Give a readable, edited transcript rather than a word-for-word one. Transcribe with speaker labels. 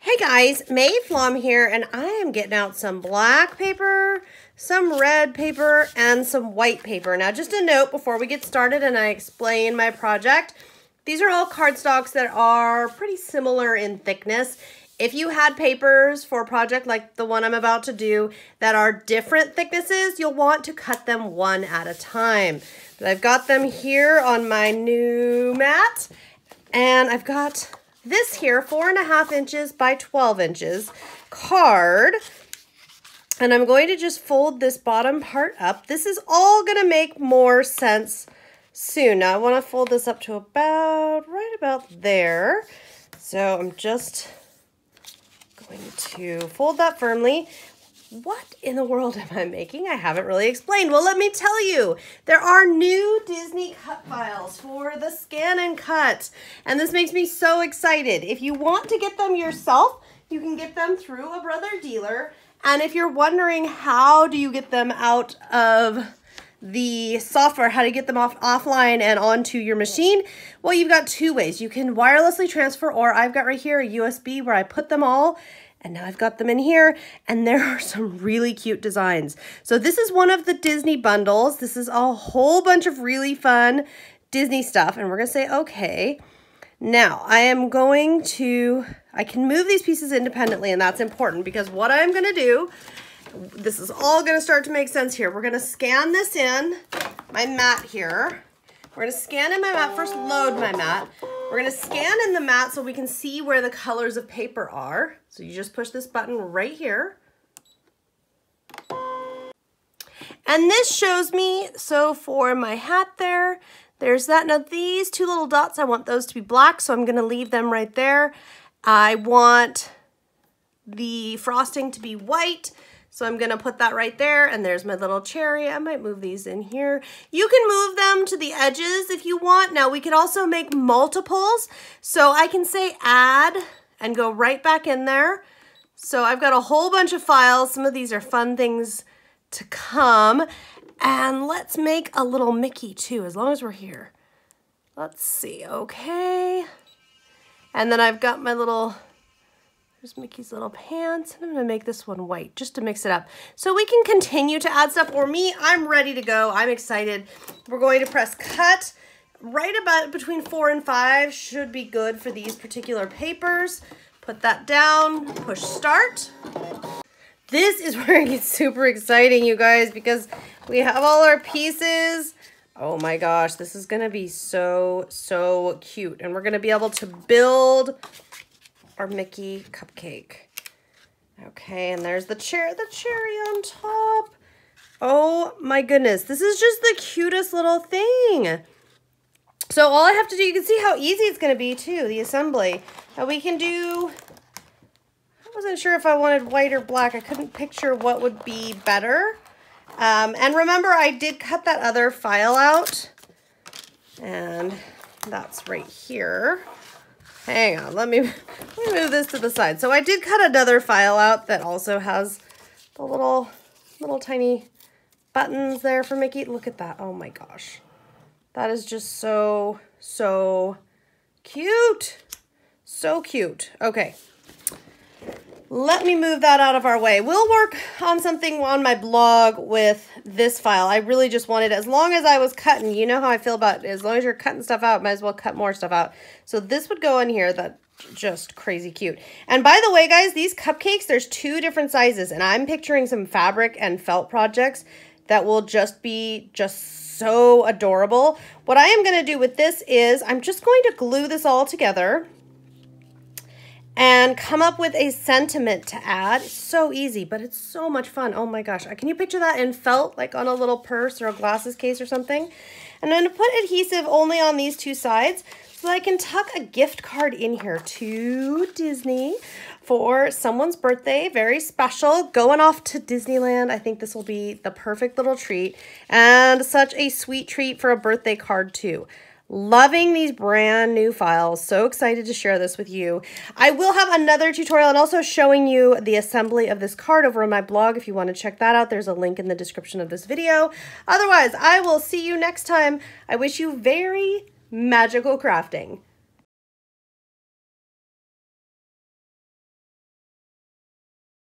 Speaker 1: Hey guys, May Flom here, and I am getting out some black paper, some red paper, and some white paper. Now, just a note before we get started and I explain my project, these are all cardstocks that are pretty similar in thickness. If you had papers for a project like the one I'm about to do that are different thicknesses, you'll want to cut them one at a time. But I've got them here on my new mat, and I've got this here, 4.5 inches by 12 inches card. And I'm going to just fold this bottom part up. This is all going to make more sense soon. Now I want to fold this up to right about there. So I'm just going to fold that firmly. What in the world am I making? I haven't really explained. Well, let me tell you, there are new Disney cut files for the ScanNCut, and this makes me so excited. If you want to get them yourself, you can get them through a brother dealer. And if you're wondering how do you get them out of the software, how to get them offline and onto your machine, well, you've got two ways. You can wirelessly transfer, or I've got right here a USB where I put them all. And now I've got them in here, and there are some really cute designs. So this is one of the Disney bundles. This is a whole bunch of really fun Disney stuff. And we're gonna say, okay, now I can move these pieces independently, and that's important because what I'm gonna do, this is all gonna start to make sense here. We're gonna scan this in my mat here. We're gonna scan in my mat, first load my mat. We're gonna scan in the mat so we can see where the colors of paper are. So you just push this button right here. And this shows me, so for my hat there's that. Now these two little dots, I want those to be black, so I'm gonna leave them right there. I want the frosting to be white, so I'm gonna put that right there, and there's my little cherry. I might move these in here. You can move them to the edges if you want. Now we could also make multiples, so I can say add and go right back in there. So I've got a whole bunch of files. Some of these are fun things to come. And let's make a little Mickey too, as long as we're here. Let's see, okay. And then I've got my there's Mickey's little pants, and I'm gonna make this one white just to mix it up. So we can continue to add stuff, or me, I'm ready to go. I'm excited. We're going to press cut. Right about between 4 and 5 should be good for these particular papers. Put that down, push start. This is where it gets super exciting, you guys, because we have all our pieces. Oh my gosh, this is gonna be so cute. And we're gonna be able to build our Mickey cupcake. Okay, and there's the cherry on top. Oh my goodness, this is just the cutest little thing. So all I have to do, you can see how easy it's gonna be too, the assembly. Now we can do, I wasn't sure if I wanted white or black. I couldn't picture what would be better. And remember, I did cut that other file out, and that's right here. Hang on, let me move this to the side. So I did cut another file out that also has the little tiny buttons there for Mickey. Look at that, oh my gosh. That is just so cute. So cute. Okay, let me move that out of our way. We'll work on something on my blog with this file. I really just wanted, as long as I was cutting, you know how I feel about, as long as you're cutting stuff out, might as well cut more stuff out. So this would go in here. That's just crazy cute. And by the way, guys, these cupcakes, there's 2 different sizes, and I'm picturing some fabric and felt projects that will just be so adorable. What I am gonna do with this is I'm just going to glue this all together and come up with a sentiment to add. It's so easy, but it's so much fun. Oh my gosh, can you picture that in felt, like on a little purse or a glasses case or something? And I'm gonna put adhesive only on these 2 sides so that I can tuck a gift card in here to Disney for someone's birthday, very special, going off to Disneyland. I think this will be the perfect little treat, and such a sweet treat for a birthday card too. Loving these brand new files. So excited to share this with you. I will have another tutorial and also showing you the assembly of this card over on my blog. If you want to check that out, there's a link in the description of this video. Otherwise, I will see you next time. I wish you very magical crafting.